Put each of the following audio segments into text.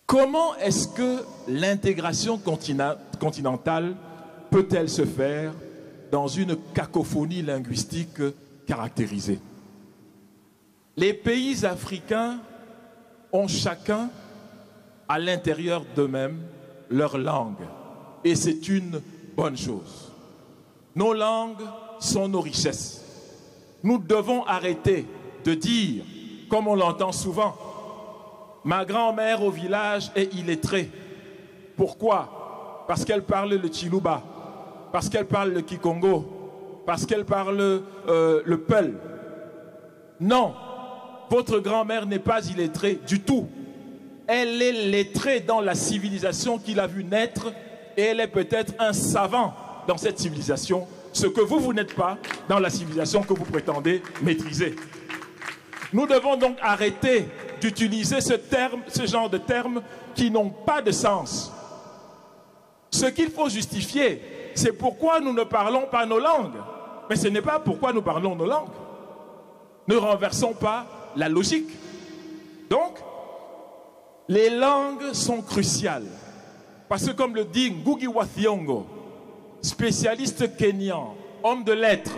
Comment est-ce que l'intégration continentale peut-elle se faire dans une cacophonie linguistique caractérisée? Les pays africains ont chacun à l'intérieur d'eux-mêmes leur langue. Et c'est une bonne chose. Nos langues sont nos richesses. Nous devons arrêter de dire, comme on l'entend souvent, ma grand-mère au village est illettrée. Pourquoi? Parce qu'elle parle le Chiluba, parce qu'elle parle le Kikongo, parce qu'elle parle le Peul. Non, votre grand-mère n'est pas illettrée du tout. Elle est lettrée dans la civilisation qu'il a vu naître et elle est peut-être un savant dans cette civilisation, ce que vous n'êtes pas dans la civilisation que vous prétendez maîtriser. Nous devons donc arrêter d'utiliser ce genre de termes qui n'ont pas de sens. Ce qu'il faut justifier, c'est pourquoi nous ne parlons pas nos langues. Mais ce n'est pas pourquoi nous parlons nos langues. Ne renversons pas la logique. Donc, les langues sont cruciales. Parce que comme le dit Ngugi wa Thiong'o, spécialiste kényan, homme de lettres,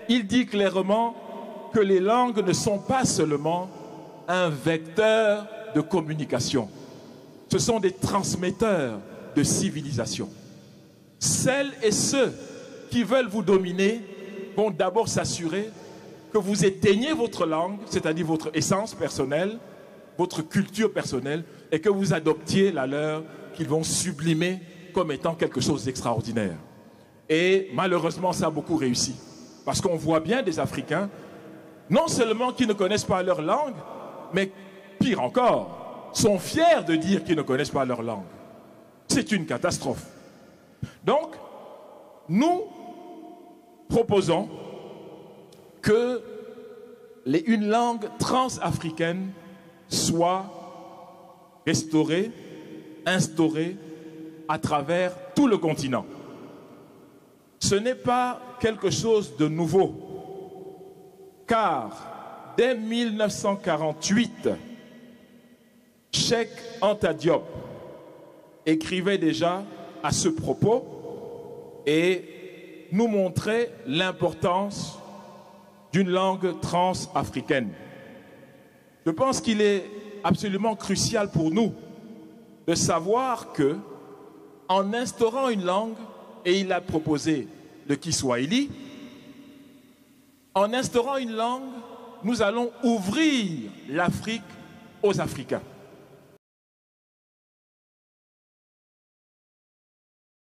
il dit clairement que les langues ne sont pas seulement un vecteur de communication. Ce sont des transmetteurs de civilisation. Celles et ceux qui veulent vous dominer vont d'abord s'assurer que vous éteignez votre langue, c'est-à-dire votre essence personnelle, votre culture personnelle, et que vous adoptiez la leur qu'ils vont sublimer comme étant quelque chose d'extraordinaire. Et malheureusement, ça a beaucoup réussi. Parce qu'on voit bien des Africains, non seulement qui ne connaissent pas leur langue, mais pire encore, sont fiers de dire qu'ils ne connaissent pas leur langue. C'est une catastrophe. Donc, nous proposons que une langue transafricaine soit restaurée, instaurée à travers tout le continent. Ce n'est pas quelque chose de nouveau, car dès 1948, Cheikh Anta Diop écrivait déjà à ce propos et nous montrait l'importance d'une langue transafricaine. Je pense qu'il est absolument crucial pour nous de savoir que, en instaurant une langue, et il a proposé le Kiswahili, en instaurant une langue, nous allons ouvrir l'Afrique aux Africains.